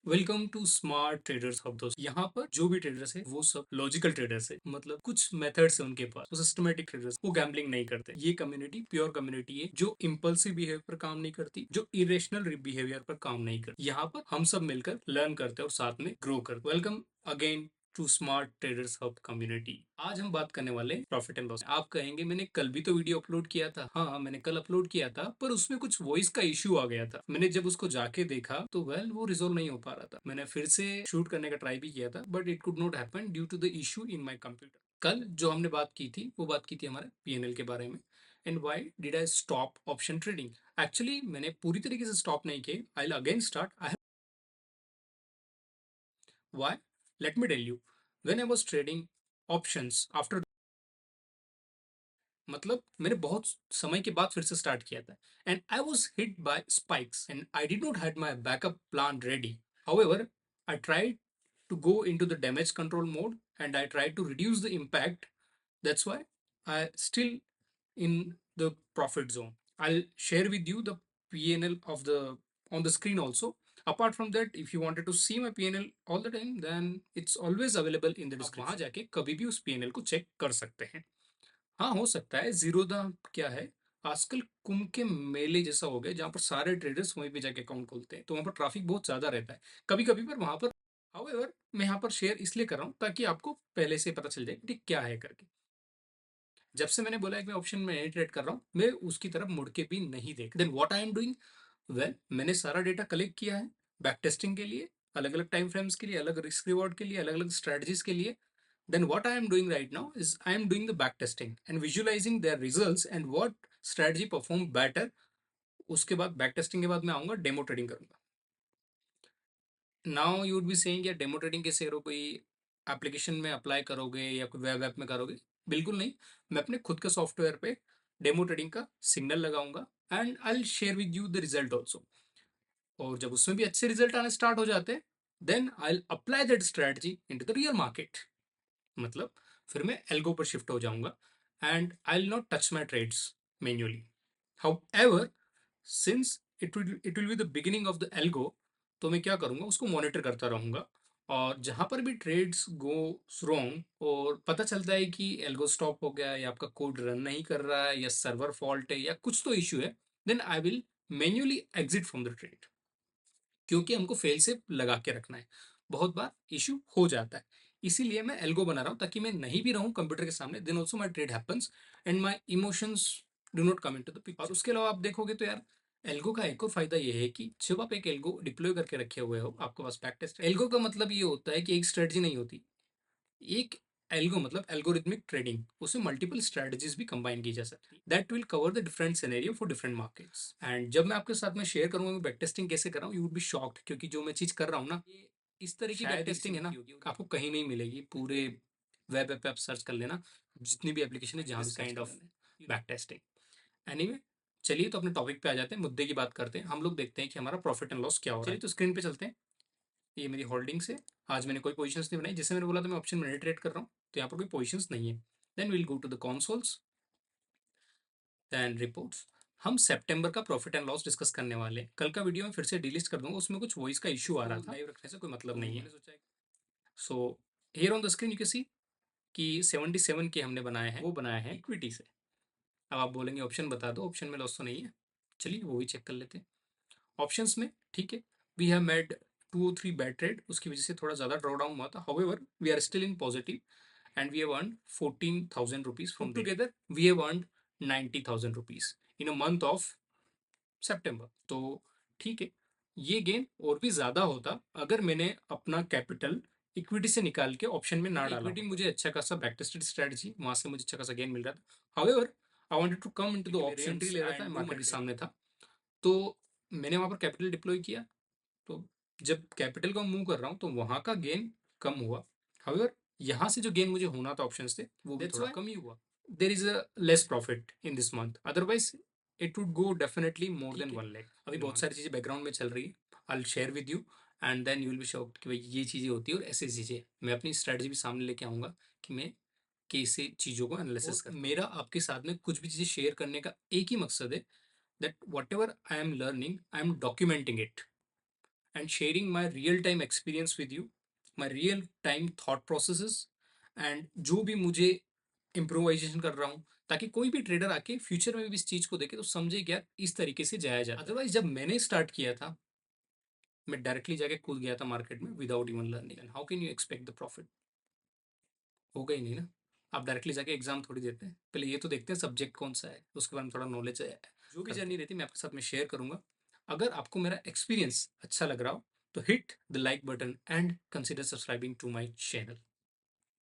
Welcome to smart traders hub दोस्त। यहाँ पर जो भी ट्रेडर्स है वो सब लॉजिकल ट्रेडर्स है, मतलब कुछ मेथड्स है उनके पास, वो सिस्टमेटिक ट्रेडर्स, वो गैम्बलिंग नहीं करते। ये कम्युनिटी प्योर कम्युनिटी है जो इम्पल्सिव बिहेवियर पर काम नहीं करती, जो इरेशनल बिहेवियर पर काम नहीं करती। यहाँ पर हम सब मिलकर लर्न करते हैं और साथ में ग्रो करते। Welcome again to smart traders hub community. आज हम बात करने वाले प्रॉफिट एंड लॉस। आप कहेंगे मैंने कल भी तो वीडियो अपलोड किया था। हाँ, मैंने कल अपलोड किया था, पर उसमें कुछ वॉइस का इश्यू आ गया था। मैंने जब उसको जाके देखा तो वो रिजोल्व नहीं हो पा रहा था। मैंने फिर से शूट करने का ट्राई भी किया था, but it could not happen due to the issue in my computer. कल जो हमने बात की थी वो बात की थी हमारे पीएनएल के बारे में। And why did I stop option trading? Actually मैंने पूरी तरीके से स्टॉप नहीं किया। I again start. I Why? Let me tell you. When I was trading options after, मतलब मैंने बहुत समय के बाद फिर से स्टार्ट किया था, and I was hit by spikes and I did not had my backup plan ready. However, I tried to go into the damage control mode and I tried to reduce the impact. That's why I still in the profit zone. I'll share with you the PNL of the on the screen also. Apart from that, if you wanted to see my PNL all the time, then it's always available in the description. आप वहां जाके कभी भी उस PNL को check कर सकते हैं। हाँ, हो सकता है जीरोधा क्या है, आजकल कुंभ के मेले जैसा हो गया जहाँ पर सारे ट्रेडर्स वहीं पे जाके अकाउंट खोलते हैं, तो वहाँ पर ट्रैफिक बहुत ज्यादा रहता है कभी कभी पर वहां पर। हाउएवर, मैं यहाँ पर शेयर इसलिए कर रहा हूँ ताकि आपको पहले से पता चल जाए कि क्या है करके। जब से मैंने बोला है कि मैं ऑप्शन में नहीं ट्रेड कर रहा हूँ, मैं उसकी तरफ मुड़ के भी नहीं देख। Then what I am doing, well मैंने सारा डेटा कलेक्ट किया है बैक टेस्टिंग के लिए, अलग अलग टाइम फ्रेम्स के लिए, अलग रिस्क रिवॉर्ड के लिए, अलग अलग स्ट्रेटजीज के लिए। Then what I am doing right now is I am doing the back testing and visualizing their results and what strategy perform better. उसके बाद बैक टेस्टिंग के बाद मैं आऊंगा डेमो ट्रेडिंग करूंगा। Now you would be saying या demo trading कैसे करो, कोई एप्लीकेशन में अप्लाई करोगे या कोई वेब ऐप में करोगे? बिल्कुल नहीं। मैं अपने खुद के सॉफ्टवेयर पे डेमो ट्रेडिंग का सिग्नल लगाऊंगा and I will share with you the result also. और जब उसमें भी अच्छे रिजल्ट आने स्टार्ट हो जाते हैं, then I will apply that strategy into the real market. मतलब फिर मैं एल्गो पर शिफ्ट हो जाऊंगा and I will not touch my trades manually. However, since it will be the beginning of the algo, तो मैं क्या करूंगा, उसको मॉनिटर करता रहूंगा। और जहां पर भी ट्रेड्स गो रॉन्ग और पता चलता है कि एल्गो स्टॉप हो गया या आपका कोड रन नहीं कर रहा है या सर्वर फॉल्ट है या कुछ तो इश्यू है, then I will manually exit from the trade, क्योंकि हमको फेल से लगा के रखना है। बहुत बार इशू हो जाता है, इसीलिए मैं एल्गो बना रहा हूँ ताकि मैं नहीं भी रहूँ कंप्यूटर के सामने, then also my trade happens and my emotions do not come into the picture. और उसके अलावा आप देखोगे तो यार, एल्गो का एक और फायदा ये है कि जब आप एक एल्गो डिप्लॉय करके रखे हुए हो, आपके पास बैक टेस्ट। एल्गो का मतलब ये होता है कि एक स्ट्रेटजी नहीं होती। एक एल्गो मतलब एल्गोरिथमिक ट्रेडिंग, उसमें मल्टीपल स्ट्रेटजीज भी कंबाइन की जा सकती है। That will cover the different scenario for different markets. And जब मैं आपके साथ में शेयर करूंगा मैं बैक टेस्टिंग कैसे कर रहा हूँ, यू वुड बी शॉक्ड, क्योंकि जो मैं चीज कर रहा हूँ ना, ये इस तरह की बैक टेस्टिंग है ना, आपको कहीं नहीं मिलेगी। पूरे वेब पे आप सर्च कर लेना, जितनी भी एप्लीकेशन है जहाँ भी kind of back testing. Anyway, चलिए तो अपने टॉपिक पे आ जाते हैं, मुद्दे की बात करते हैं। हम लोग देखते हैं कि हमारा प्रॉफिट एंड लॉस क्या हो रहा है। चलिए तो स्क्रीन पे चलते हैं। ये मेरी होल्डिंग्स है। आज मैंने कोई पोजीशंस नहीं बनाई, जैसे मैंने बोला था मैं ऑप्शन में ट्रेड कर रहा हूँ, तो यहाँ पर कोई पोजीशंस नहीं है। Then will go to the consoles, then reports. हम सितंबर का प्रॉफिट एंड लॉस डिस्कस करने वाले हैं। कल का वीडियो में फिर से डिलीट कर दूंगा, उसमें कुछ वॉइस का इशू आ रहा था, लाइव रखने से कोई मतलब नहीं है। So here on the screen you can see कि 77 के हमने बनाए हैं, वो बनाए हैं इक्विटी से। अब आप बोलेंगे ऑप्शन बता दो, ऑप्शन में लॉस तो नहीं है। चलिए वो भी चेक कर लेते हैं। ऑप्शंस में ठीक है, we have made 2 or 3 bad trade, उसकी वजह से थोड़ा ज़्यादा ड्रॉ डाउन हुआ था। However, we are still in positive and we have earned 14,000 rupees from together. We have earned 90,000 rupees in a month of September. तो ठीक है, ये गेन और भी ज्यादा होता अगर मैंने अपना कैपिटल इक्विटी से निकाल के ऑप्शन में ना डाला। इक्विटी मुझे अच्छा खासा बैक टेस्टेड स्ट्रेटजी, वहां से मुझे अच्छा खासा गेन मिल रहा था। However, I wanted to come into the option, entry ले रहा था, मार्केट के सामने था, तो मैंने वहां पर कैपिटल डिप्लॉय किया। तो जब कैपिटल को मूव कर रहा हूँ तो वहां का गेन कम हुआ। हाउएवर, यहाँ से जो गेन मुझे होना था ऑप्शन से, वो भी थोड़ा कम ही हुआ। There is a less profit in this month, otherwise it would go definitely more than 1 lakh. अभी बहुत सारी चीजें बैकग्राउंड में चल रही है, I will share with you and then you will be shocked कि भाई ये चीजें होती है और ऐसी चीजें। मैं अपनी स्ट्रेटजी भी सामने लेके आऊंगा कि मैं कैसे चीजों को एनालिसिस करता हूं। मेरा आपके साथ में कुछ भी चीजें शेयर करने का एक ही मकसद है, that what ever I am learning I am documenting it. and sharing my real time experience with you, my real time thought processes, and जो भी मुझे इम्प्रोवाइजेशन कर रहा हूँ, ताकि कोई भी ट्रेडर आके फ्यूचर में भी इस चीज को देखे तो समझे कि यार इस तरीके से जाया जाता है। अदरवाइज जब मैंने स्टार्ट किया था, मैं डायरेक्टली जाके कूद गया था मार्केट में without even learning, and how can you expect the profit? होगा ही नहीं ना। आप डायरेक्टली जाके एग्जाम थोड़ी देते हैं, पहले ये तो देखते हैं सब्जेक्ट कौन सा है, उसके बारे में थोड़ा नॉलेज है। जो भी जर्नी रहती है मैं आपके साथ में शेयर करूंगा। अगर आपको मेरा एक्सपीरियंस अच्छा लग रहा हो तो hit the like button and consider subscribing to my channel.